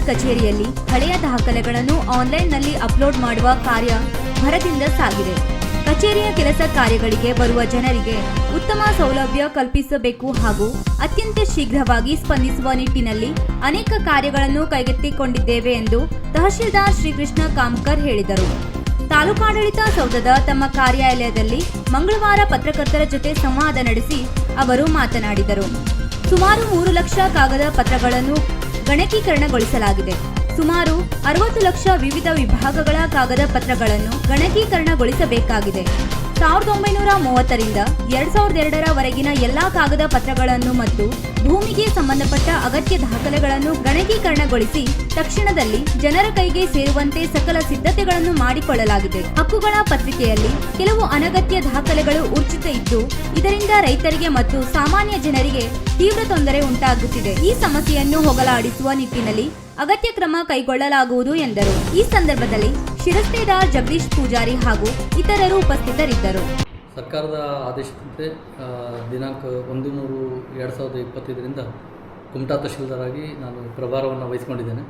ಕಚೇರಿಯಲ್ಲಿ ಹಳೆಯ ದಾಖಲೆಗಳನ್ನು ಆನ್ಲೈನ್ನಲ್ಲಿ ಅಪ್ಲೋಡ್ ಮಾಡುವ ಕಾರ್ಯ ಭರದಿಂದ ಸಾಗಿದೆ. ಕಚೇರಿಯ ಕೆಲಸ ಕಾರ್ಯಗಳಿಗೆ ಬರುವ ಜನರಿಗೆ ಉತ್ತಮ ಸೌಲಭ್ಯ ಕಲ್ಪಿಸಬೇಕು ಹಾಗೂ ಅತ್ಯಂತ ಶೀಘ್ರವಾಗಿ ಸ್ಪಂದಿಸುವ ನಿಟ್ಟಿನಲ್ಲಿ ಅನೇಕ ಕಾರ್ಯಗಳನ್ನು ಕೈಗೆತ್ತಿಕೊಂಡಿದ್ದೇವೆ ಎಂದು ತಹಶೀಲ್ದಾರ್ ಶ್ರೀಕೃಷ್ಣ ಕಾಮ್ಕರ್ ಹೇಳಿದರು. ತಾಲೂಕಾಡಳಿತ ಸೌಧದ ತಮ್ಮ ಕಾರ್ಯಾಲಯದಲ್ಲಿ ಮಂಗಳವಾರ ಪತ್ರಕರ್ತರ ಜೊತೆ ಸಂವಾದ ನಡೆಸಿ ಅವರು ಮಾತನಾಡಿದರು. ಸುಮಾರು 3 ಲಕ್ಷ ಕಾಗದ ಪತ್ರಗಳನ್ನು ಗಣಕೀಕರಣಗೊಳಿಸಲಾಗಿದೆ. ಸುಮಾರು 60 ಲಕ್ಷ ವಿವಿಧ ವಿಭಾಗಗಳ ಕಾಗದ ಪತ್ರಗಳನ್ನು ಗಣಕೀಕರಣಗೊಳಿಸಬೇಕಾಗಿದೆ. 1930ರಿಂದ 2002ರವರೆಗಿನ ಎಲ್ಲಾ ಕಾಗದ ಪತ್ರಗಳನ್ನು ಮತ್ತು ಭೂಮಿಗೆ ಸಂಬಂಧಪಟ್ಟ ಅಗತ್ಯ ದಾಖಲೆಗಳನ್ನು ಗಣಕೀಕರಣಗೊಳಿಸಿ ತಕ್ಷಣದಲ್ಲಿ ಜನರ ಕೈಗೆ ಸೇರುವಂತೆ ಸಕಲ ಸಿದ್ಧತೆಗಳನ್ನು ಮಾಡಿಕೊಳ್ಳಲಾಗಿದೆ. ಹಕ್ಕುಗಳ ಪತ್ರಿಕೆಯಲ್ಲಿ ಕೆಲವು ಅನಗತ್ಯ ದಾಖಲೆಗಳು ಉರ್ಜಿತ ಇದ್ದು ಇದರಿಂದ ರೈತರಿಗೆ ಮತ್ತು ಸಾಮಾನ್ಯ ಜನರಿಗೆ ತೀವ್ರ ತೊಂದರೆ ಉಂಟಾಗುತ್ತಿದೆ. ಈ ಸಮಸ್ಯೆಯನ್ನು ಹೋಗಲಾಡಿಸುವ ನಿಟ್ಟಿನಲ್ಲಿ ಅಗತ್ಯ ಕ್ರಮ ಕೈಗೊಳ್ಳಲಾಗುವುದು ಎಂದರು. ಈ ಸಂದರ್ಭದಲ್ಲಿ ಶಿರಸ್ತೇದಾರ್ ಜಗದೀಶ್ ಪೂಜಾರಿ ಹಾಗೂ ಇತರರು ಉಪಸ್ಥಿತರಿದ್ದರು. ಸರ್ಕಾರದ ಆದೇಶದಂತೆ ದಿನಾಂಕ 1/3/2025ರಿಂದ ಕುಮಟಾ ತಹಶೀಲ್ದಾರಾಗಿ ನಾನು ಪ್ರಭಾರವನ್ನು ವಹಿಸಿಕೊಂಡಿದ್ದೇನೆ.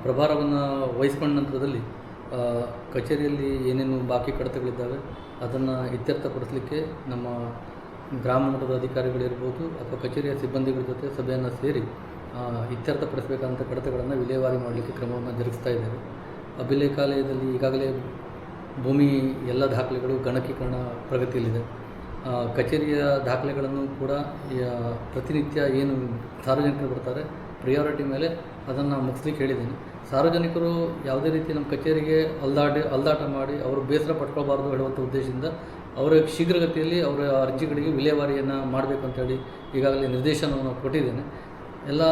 ಪ್ರಭಾರವನ್ನು ವಹಿಸಿಕೊಂಡ ನಂತರದಲ್ಲಿ ಕಚೇರಿಯಲ್ಲಿ ಏನೇನು ಬಾಕಿ ಕಡತಗಳಿದ್ದಾವೆ ಅದನ್ನು ಇತ್ಯರ್ಥಪಡಿಸಲಿಕ್ಕೆ ನಮ್ಮ ಗ್ರಾಮ ಮಟ್ಟದ ಅಧಿಕಾರಿಗಳಿರ್ಬೋದು ಅಥವಾ ಕಚೇರಿಯ ಸಿಬ್ಬಂದಿಗಳ ಜೊತೆ ಸಭೆಯನ್ನು ಸೇರಿ ಇತ್ಯರ್ಥಪಡಿಸಬೇಕಂತ ಕಡತಗಳನ್ನು ವಿಲೇವಾರಿ ಮಾಡಲಿಕ್ಕೆ ಕ್ರಮವನ್ನು ಜರುಗಿಸ್ತಾ ಇದ್ದೇವೆ. ಅಭಿಲೇಖಾಲಯದಲ್ಲಿ ಈಗಾಗಲೇ ಭೂಮಿ ಎಲ್ಲ ದಾಖಲೆಗಳು ಗಣಕೀಕರಣ ಪ್ರಗತಿಯಲ್ಲಿದೆ. ಕಚೇರಿಯ ದಾಖಲೆಗಳನ್ನು ಕೂಡ ಪ್ರತಿನಿತ್ಯ ಏನು ಸಾರ್ವಜನಿಕರು ಬರ್ತಾರೆ ಪ್ರಿಯಾರಿಟಿ ಮೇಲೆ ಅದನ್ನು ಮುಗಿಸ್ಲಿಕ್ಕೆ ಹೇಳಿದ್ದೀನಿ. ಸಾರ್ವಜನಿಕರು ಯಾವುದೇ ರೀತಿ ನಮ್ಮ ಕಚೇರಿಗೆ ಅಲ್ದಾಟ ಮಾಡಿ ಅವರು ಬೇಸರ ಪಟ್ಕೊಳ್ಬಾರ್ದು ಹೇಳುವಂಥ ಉದ್ದೇಶದಿಂದ ಅವರ ಶೀಘ್ರಗತಿಯಲ್ಲಿ ಅವರ ಅರ್ಜಿಗಳಿಗೆ ವಿಲೇವಾರಿಯನ್ನು ಮಾಡಬೇಕು ಅಂತೇಳಿ ಈಗಾಗಲೇ ನಿರ್ದೇಶನವನ್ನು ಕೊಟ್ಟಿದ್ದೇನೆ. ಎಲ್ಲ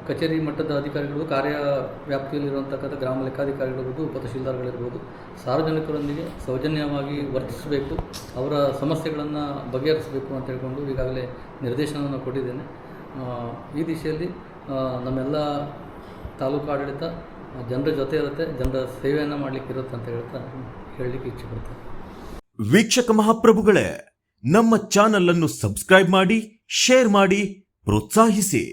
ಕಚೇರಿ ಮಟ್ಟದ ಅಧಿಕಾರಿಗಳು ಕಾರ್ಯ ವ್ಯಾಪ್ತಿಯಲ್ಲಿರುವಂತಕ್ಕಂಥ ಗ್ರಾಮ ಲೆಕ್ಕಾಧಿಕಾರಿಗಳಿರ್ಬೋದು, ಉಪತಹಶೀಲ್ದಾರ್ಗಳಿರ್ಬೋದು, ಸಾರ್ವಜನಿಕರೊಂದಿಗೆ ಸೌಜನ್ಯವಾಗಿ ವರ್ತಿಸಬೇಕು, ಅವರ ಸಮಸ್ಯೆಗಳನ್ನು ಬಗೆಹರಿಸಬೇಕು ಅಂತ ಹೇಳ್ಕೊಂಡು ಈಗಾಗಲೇ ನಿರ್ದೇಶನವನ್ನು ಕೊಟ್ಟಿದ್ದೇನೆ. ಈ ದಿಶೆಯಲ್ಲಿ ನಮ್ಮೆಲ್ಲ ತಾಲೂಕು ಆಡಳಿತ ಜನರ ಜೊತೆ ಇರುತ್ತೆ, ಜನರ ಸೇವೆಯನ್ನು ಮಾಡಲಿಕ್ಕೆ ಇರುತ್ತೆ ಅಂತ ಹೇಳಲಿಕ್ಕೆ ಇಚ್ಛೆ ಪಡ್ತೇನೆ. ವೀಕ್ಷಕ ಮಹಾಪ್ರಭುಗಳೇ, ನಮ್ಮ ಚಾನಲ್ ಅನ್ನು ಸಬ್ಸ್ಕ್ರೈಬ್ ಮಾಡಿ, ಶೇರ್ ಮಾಡಿ, ಪ್ರೋತ್ಸಾಹಿಸಿ.